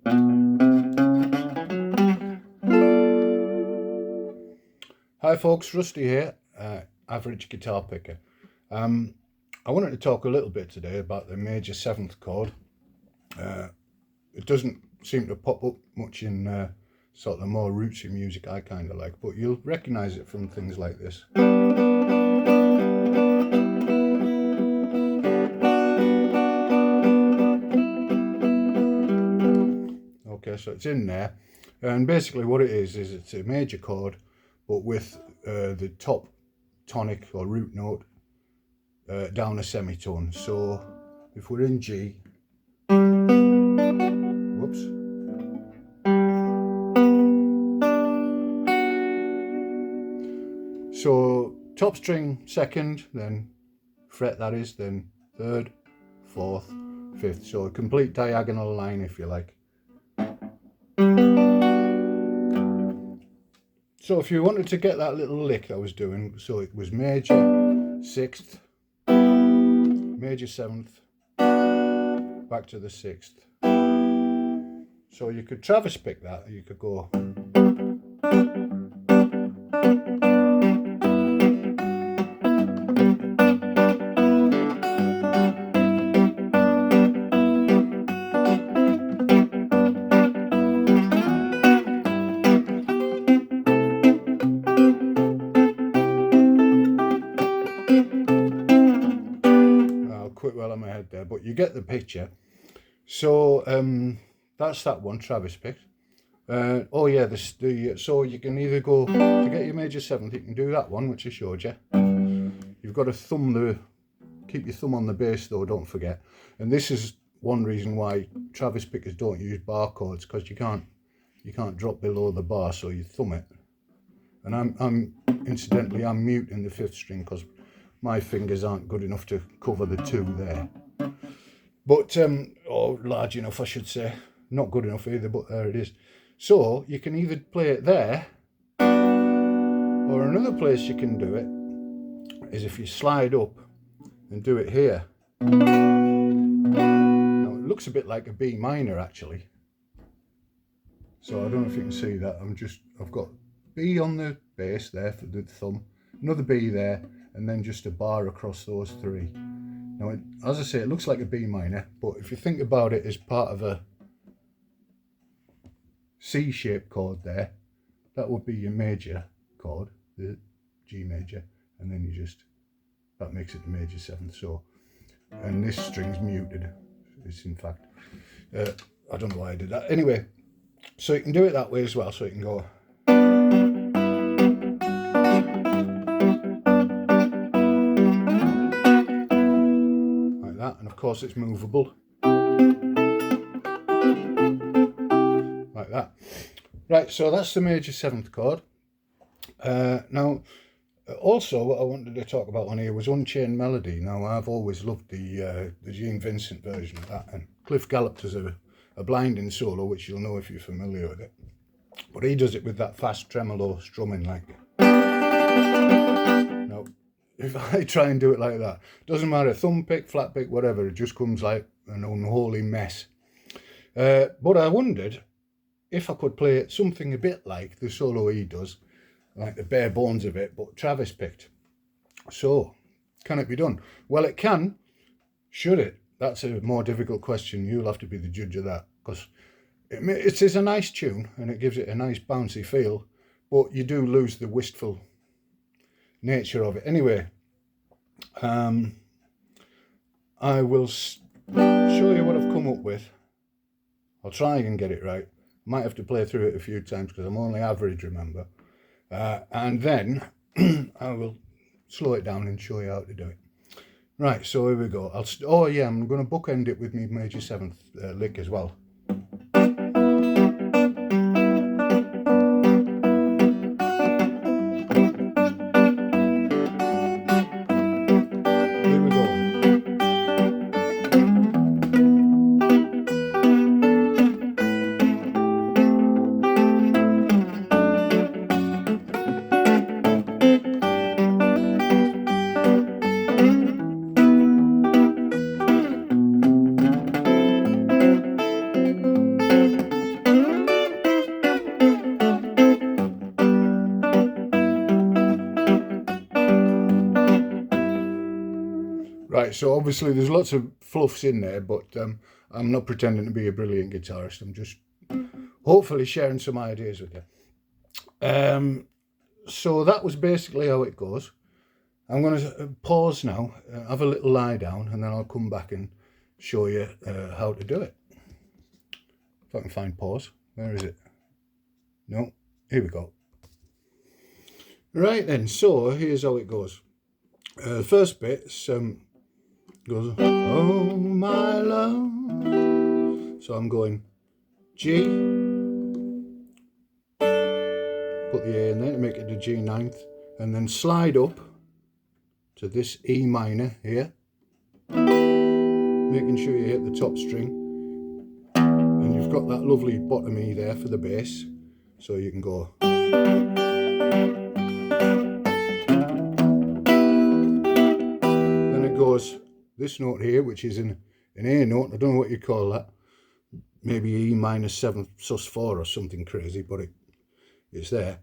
Hi folks, Rusty here, average guitar picker. I wanted to talk a little bit today about the major 7th chord. It doesn't seem to pop up much in sort of the more rootsy music I kind of like, but you'll recognise it from things like this. Okay, so it's in there, and basically what it is it's a major chord, but with the top tonic or root note down a semitone. So if we're in G, whoops, so top string 2nd, then fret that is, then 3rd, 4th, 5th, so a complete diagonal line if you like. So if you wanted to get that little lick I was doing, so it was major 6th, major 7th, back to the 6th. So you could Travis pick that, you could go. Quite well on my head there, but you get the picture. So that's that one Travis picked. Oh yeah, so you can either go to get your major 7th, you can do that one which I showed you. You've got to keep your thumb on the bass though, don't forget. And this is one reason why Travis pickers don't use bar chords, because you can't drop below the bar, so you thumb it. And I'm incidentally muting the 5th string because my fingers aren't good enough to cover the 2 there. But, or large enough I should say. Not good enough either, but there it is. So you can either play it there, or another place you can do it is if you slide up and do it here. Now it looks a bit like a B minor actually. So I don't know if you can see that. I've got B on the bass there for the thumb, another B there, and then just a bar across those 3. Now, as I say, it looks like a B minor, but if you think about it as part of a C-shaped chord there, that would be your major chord, the G major, and then that makes it the major 7th. So, and this string's muted. It's in fact, I don't know why I did that. Anyway, so you can do it that way as well. So you can go. And of course it's movable like that. Right, so that's the major 7th chord. Now also what I wanted to talk about on here was Unchained Melody. Now I've always loved the Gene Vincent version of that, and Cliff Gallup does a blinding solo, which you'll know if you're familiar with it, but he does it with that fast tremolo strumming like. Now if I try and do it like that, doesn't matter, thumb pick, flat pick, whatever, it just comes like an unholy mess. But I wondered if I could play something a bit like the solo he does, like the bare bones of it, but Travis picked. So, can it be done? Well, it can. Should it? That's a more difficult question. You'll have to be the judge of that, because it is a nice tune and it gives it a nice bouncy feel, but you do lose the wistful nature of it. Anyway, I will show you what I've come up with. I'll try and get it right. Might have to play through it a few times because I'm only average, remember. And then I will slow it down and show you how to do it. Right, so here we go. Oh yeah, I'm going to bookend it with my major 7th lick as well. So obviously there's lots of fluffs in there, but I'm not pretending to be a brilliant guitarist. I'm just hopefully sharing some ideas with you. So that was basically how it goes. I'm going to pause now, have a little lie down, and then I'll come back and show you how to do it. If I can find pause. Where is it? No, here we go. Right then, so here's how it goes. The first bit goes, oh my love. So I'm going G, put the A in there to make it the G ninth, and then slide up to this E minor here, making sure you hit the top string, and you've got that lovely bottom E there for the bass, so you can go. Then it goes this note here, which is an A note. I don't know what you call that, maybe E minor 7th sus4 or something crazy, but it's there.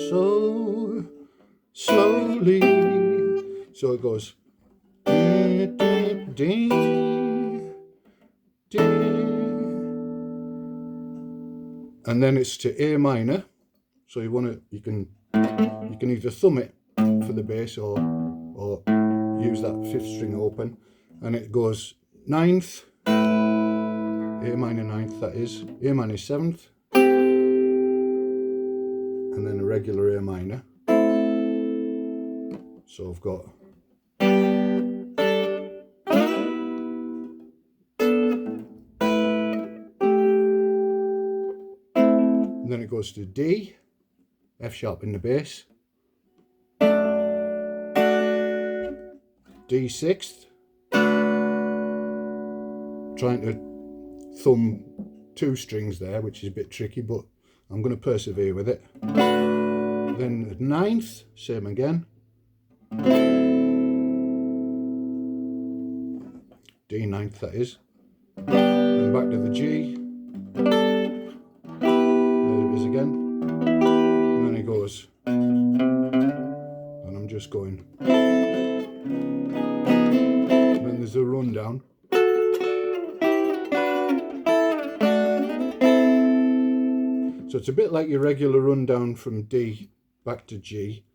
So slowly, so it goes dee, dee, dee, dee. And then it's to A minor, so you can either thumb it for the bass or use that 5th string open, and it goes 9th, A minor 9th, that is, A minor 7th, and then a regular A minor. So I've got and then it goes to D, F sharp in the bass, D 6th, trying to thumb 2 strings there, which is a bit tricky, but I'm going to persevere with it. Then the 9th, same again, D 9th that is, then back to the G, there it is again, and then it goes, and I'm just going, and then there's a rundown. So it's a bit like your regular rundown from D back to G,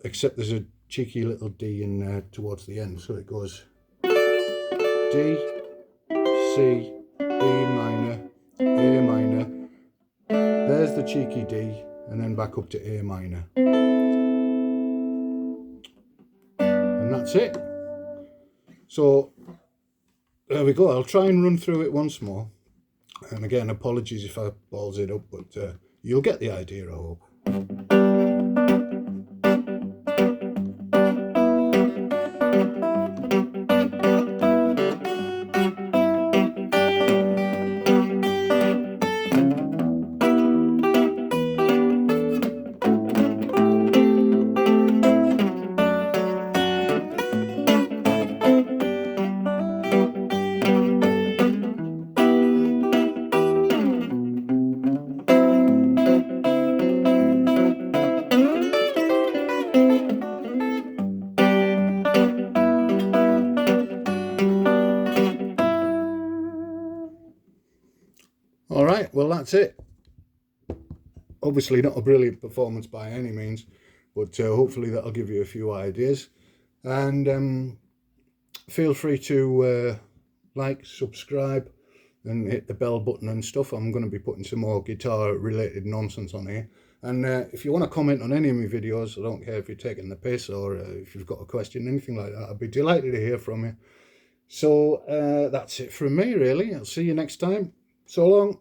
except there's a cheeky little D in there towards the end. So it goes D, C, B minor, A minor, there's the cheeky D, and then back up to A minor. And that's it. So there we go. I'll try and run through it once more. And again, apologies if I balls it up, but you'll get the idea, I hope. All right, well, that's it. Obviously not a brilliant performance by any means, but hopefully that'll give you a few ideas. And feel free to like, subscribe, and hit the bell button and stuff. I'm going to be putting some more guitar related nonsense on here. And if you want to comment on any of my videos, I don't care if you're taking the piss or if you've got a question, anything like that, I'd be delighted to hear from you. So that's it from me, really. I'll see you next time. So long.